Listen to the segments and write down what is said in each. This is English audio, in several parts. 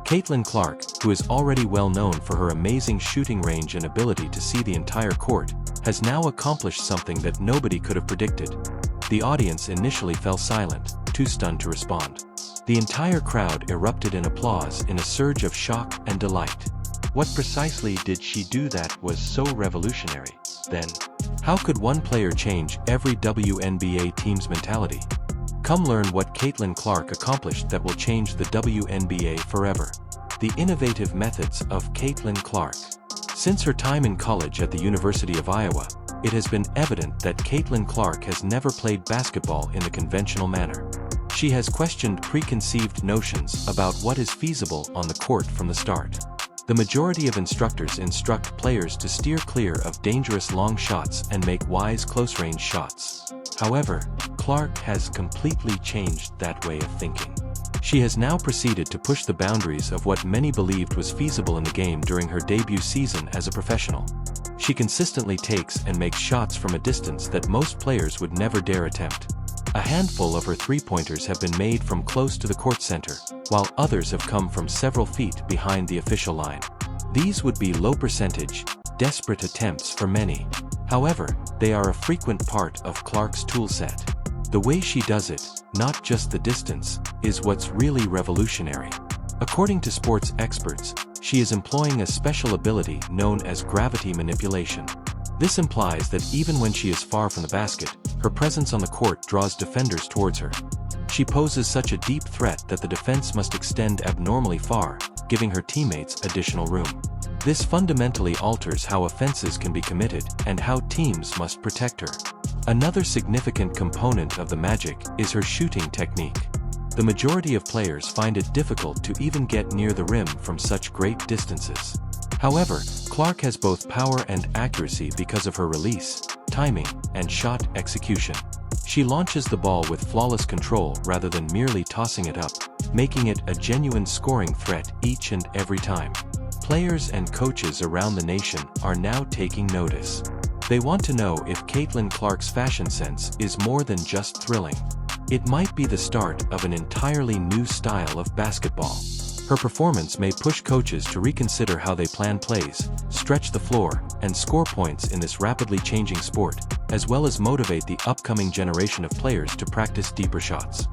Caitlin Clark, who is already well known for her amazing shooting range and ability to see the entire court, has now accomplished something that nobody could have predicted. The audience initially fell silent, too stunned to respond. The entire crowd erupted in applause in a surge of shock and delight. What precisely did she do that was so revolutionary, then? How could one player change every WNBA team's mentality? Come learn what Caitlin Clark accomplished that will change the WNBA forever. The innovative methods of Caitlin Clark. Since her time in college at the University of Iowa, it has been evident that Caitlin Clark has never played basketball in the conventional manner. She has questioned preconceived notions about what is feasible on the court from the start. The majority of instructors instruct players to steer clear of dangerous long shots and make wise close-range shots. However, Clark has completely changed that way of thinking. She has now proceeded to push the boundaries of what many believed was feasible in the game during her debut season as a professional. She consistently takes and makes shots from a distance that most players would never dare attempt. A handful of her three-pointers have been made from close to the court center, while others have come from several feet behind the official line. These would be low-percentage, desperate attempts for many. However, they are a frequent part of Clark's toolset. The way she does it, not just the distance, is what's really revolutionary. According to sports experts, she is employing a special ability known as gravity manipulation. This implies that even when she is far from the basket, her presence on the court draws defenders towards her. She poses such a deep threat that the defense must extend abnormally far, giving her teammates additional room. This fundamentally alters how offenses can be committed and how teams must protect her. Another significant component of the magic is her shooting technique. The majority of players find it difficult to even get near the rim from such great distances. However, Clark has both power and accuracy because of her release, timing, and shot execution. She launches the ball with flawless control rather than merely tossing it up, making it a genuine scoring threat each and every time. Players and coaches around the nation are now taking notice. They want to know if Caitlin Clark's fashion sense is more than just thrilling. It might be the start of an entirely new style of basketball. Her performance may push coaches to reconsider how they plan plays, stretch the floor, and score points in this rapidly changing sport, as well as motivate the upcoming generation of players to practice deeper shots.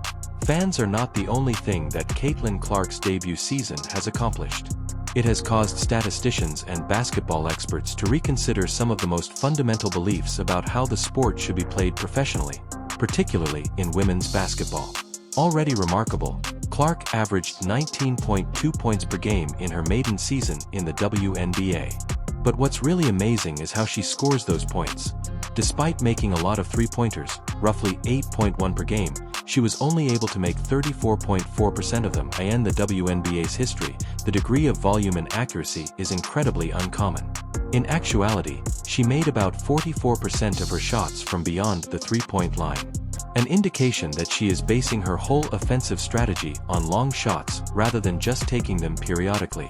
Fans are not the only thing that Caitlin Clark's debut season has accomplished. It has caused statisticians and basketball experts to reconsider some of the most fundamental beliefs about how the sport should be played professionally, particularly in women's basketball. Already remarkable, Clark averaged 19.2 points per game in her maiden season in the WNBA. But what's really amazing is how she scores those points. Despite making a lot of three-pointers, roughly 8.1 per game, she was only able to make 34.4% of them. In the WNBA's history, the degree of volume and accuracy is incredibly uncommon. In actuality, she made about 44% of her shots from beyond the three-point line. An indication that she is basing her whole offensive strategy on long shots rather than just taking them periodically.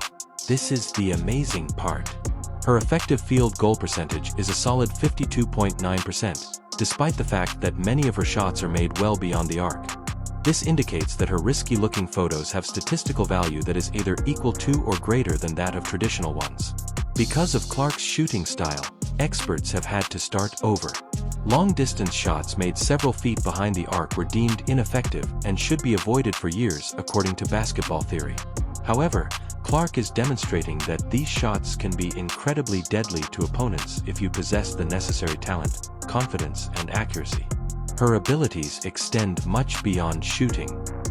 This is the amazing part. Her effective field goal percentage is a solid 52.9%, despite the fact that many of her shots are made well beyond the arc. This indicates that her risky-looking photos have statistical value that is either equal to or greater than that of traditional ones. Because of Clark's shooting style, experts have had to start over. Long-distance shots made several feet behind the arc were deemed ineffective and should be avoided for years according to basketball theory. However, Clark is demonstrating that these shots can be incredibly deadly to opponents if you possess the necessary talent, confidence, and accuracy. Her abilities extend much beyond shooting.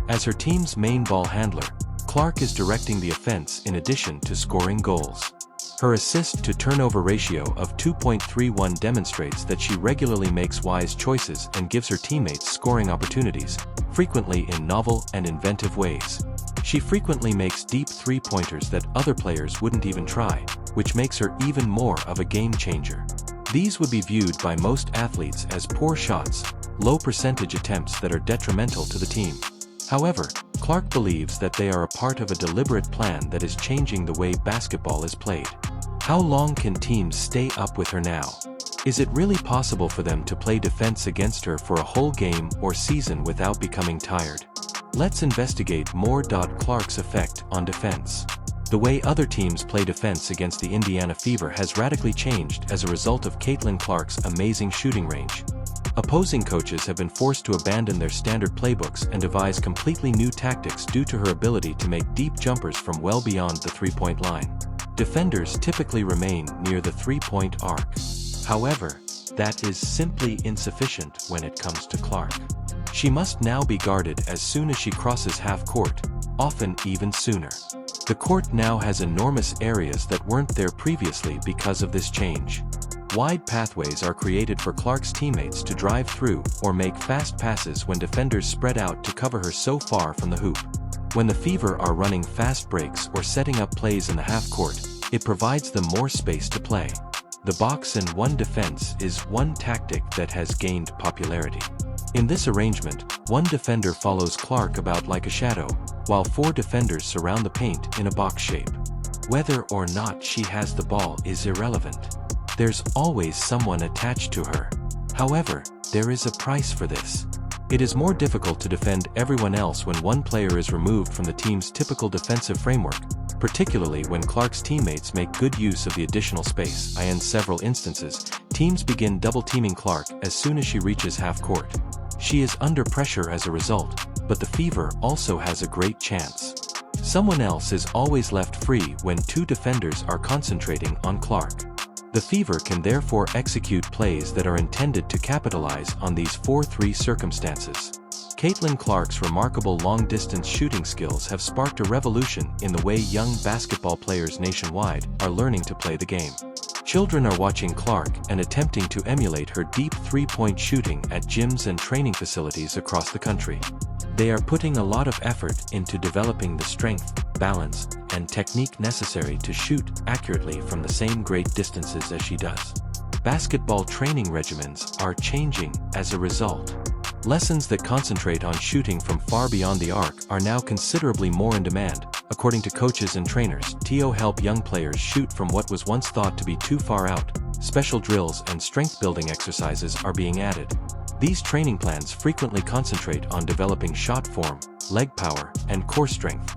As her team's main ball handler, Clark is directing the offense in addition to scoring goals. Her assist-to-turnover ratio of 2.31 demonstrates that she regularly makes wise choices and gives her teammates scoring opportunities, frequently in novel and inventive ways. She frequently makes deep three-pointers that other players wouldn't even try, which makes her even more of a game-changer. These would be viewed by most athletes as poor shots, low-percentage attempts that are detrimental to the team. However, Clark believes that they are a part of a deliberate plan that is changing the way basketball is played. How long can teams stay up with her now? Is it really possible for them to play defense against her for a whole game or season without becoming tired? Let's investigate more. Clark's effect on defense. The way other teams play defense against the Indiana Fever has radically changed as a result of Caitlin Clark's amazing shooting range. Opposing coaches have been forced to abandon their standard playbooks and devise completely new tactics due to her ability to make deep jumpers from well beyond the three-point line. Defenders typically remain near the three-point arc. However, that is simply insufficient when it comes to Clark. She must now be guarded as soon as she crosses half-court, often even sooner. The court now has enormous areas that weren't there previously because of this change. Wide pathways are created for Clark's teammates to drive through or make fast passes when defenders spread out to cover her so far from the hoop. When the Fever are running fast breaks or setting up plays in the half-court, it provides them more space to play. The box-and-one defense is one tactic that has gained popularity. In this arrangement, one defender follows Clark about like a shadow, while 4 defenders surround the paint in a box shape. Whether or not she has the ball is irrelevant. There's always someone attached to her. However, there is a price for this. It is more difficult to defend everyone else when one player is removed from the team's typical defensive framework, particularly when Clark's teammates make good use of the additional space. In several instances, teams begin double-teaming Clark as soon as she reaches half-court. She is under pressure as a result, but the Fever also has a great chance. Someone else is always left free when 2 defenders are concentrating on Clark. The Fever can therefore execute plays that are intended to capitalize on these 4-3 circumstances. Caitlin Clark's remarkable long-distance shooting skills have sparked a revolution in the way young basketball players nationwide are learning to play the game. Children are watching Clark and attempting to emulate her deep three-point shooting at gyms and training facilities across the country. They are putting a lot of effort into developing the strength, balance, and technique necessary to shoot accurately from the same great distances as she does. Basketball training regimens are changing as a result. Lessons that concentrate on shooting from far beyond the arc are now considerably more in demand, according to coaches and trainers. To help young players shoot from what was once thought to be too far out, special drills and strength-building exercises are being added. These training plans frequently concentrate on developing shot form, leg power, and core strength.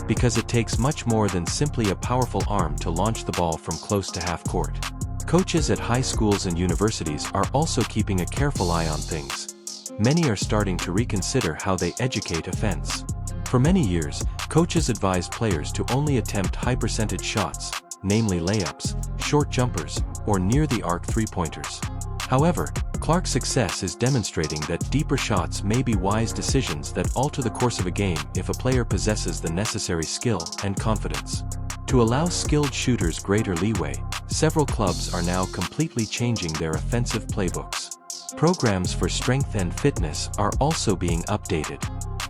Because it takes much more than simply a powerful arm to launch the ball from close to half-court. Coaches at high schools and universities are also keeping a careful eye on things. Many are starting to reconsider how they educate offense. For many years, coaches advised players to only attempt high-percentage shots, namely layups, short jumpers, or near-the-arc three-pointers. However, Clark's success is demonstrating that deeper shots may be wise decisions that alter the course of a game if a player possesses the necessary skill and confidence. To allow skilled shooters greater leeway, several clubs are now completely changing their offensive playbooks. Programs for strength and fitness are also being updated.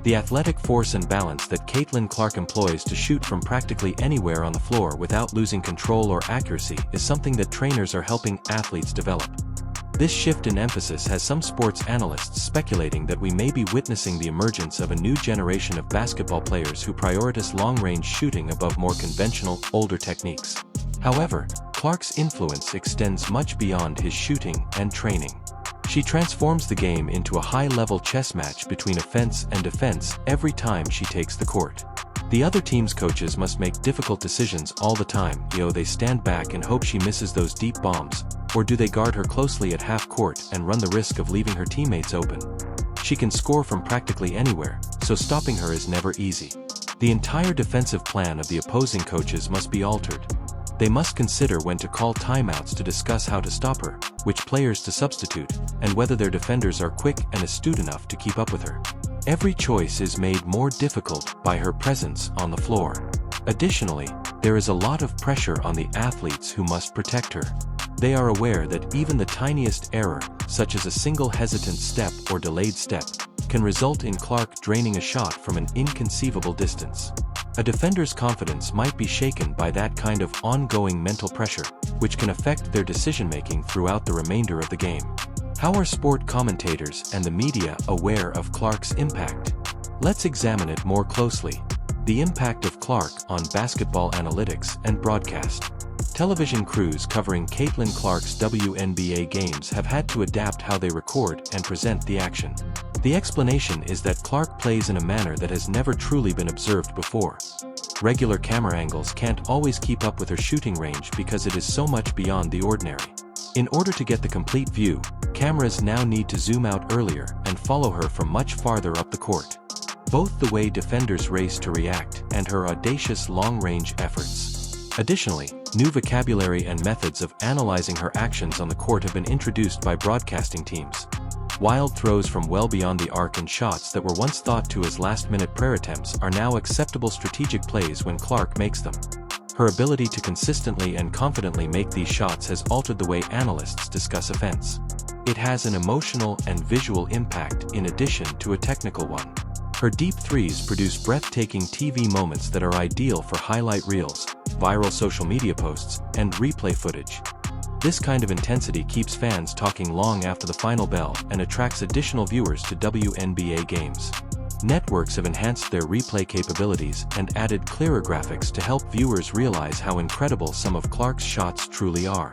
The athletic force and balance that Caitlin Clark employs to shoot from practically anywhere on the floor without losing control or accuracy is something that trainers are helping athletes develop. This shift in emphasis has some sports analysts speculating that we may be witnessing the emergence of a new generation of basketball players who prioritize long-range shooting above more conventional, older techniques. However, Clark's influence extends much beyond his shooting and training. She transforms the game into a high-level chess match between offense and defense every time she takes the court. The other team's coaches must make difficult decisions all the time. They stand back and hope she misses those deep bombs, or do they guard her closely at half-court and run the risk of leaving her teammates open? She can score from practically anywhere, so stopping her is never easy. The entire defensive plan of the opposing coaches must be altered. They must consider when to call timeouts to discuss how to stop her, which players to substitute, and whether their defenders are quick and astute enough to keep up with her. Every choice is made more difficult by her presence on the floor. Additionally, there is a lot of pressure on the athletes who must protect her. They are aware that even the tiniest error, such as a single hesitant step or delayed step, can result in Clark draining a shot from an inconceivable distance. A defender's confidence might be shaken by that kind of ongoing mental pressure, which can affect their decision-making throughout the remainder of the game. How are sport commentators and the media aware of Clark's impact? Let's examine it more closely. The impact of Clark on basketball analytics and broadcast. Television crews covering Caitlin Clark's WNBA games have had to adapt how they record and present the action. The explanation is that Clark plays in a manner that has never truly been observed before. Regular camera angles can't always keep up with her shooting range because it is so much beyond the ordinary. In order to get the complete view, cameras now need to zoom out earlier and follow her from much farther up the court. Both the way defenders race to react and her audacious long-range efforts. Additionally, new vocabulary and methods of analyzing her actions on the court have been introduced by broadcasting teams. Wild throws from well beyond the arc and shots that were once thought to as last-minute prayer attempts are now acceptable strategic plays when Clark makes them. Her ability to consistently and confidently make these shots has altered the way analysts discuss offense. It has an emotional and visual impact in addition to a technical one. Her deep threes produce breathtaking TV moments that are ideal for highlight reels, viral social media posts, and replay footage. This kind of intensity keeps fans talking long after the final bell and attracts additional viewers to WNBA games. Networks have enhanced their replay capabilities and added clearer graphics to help viewers realize how incredible some of Clark's shots truly are.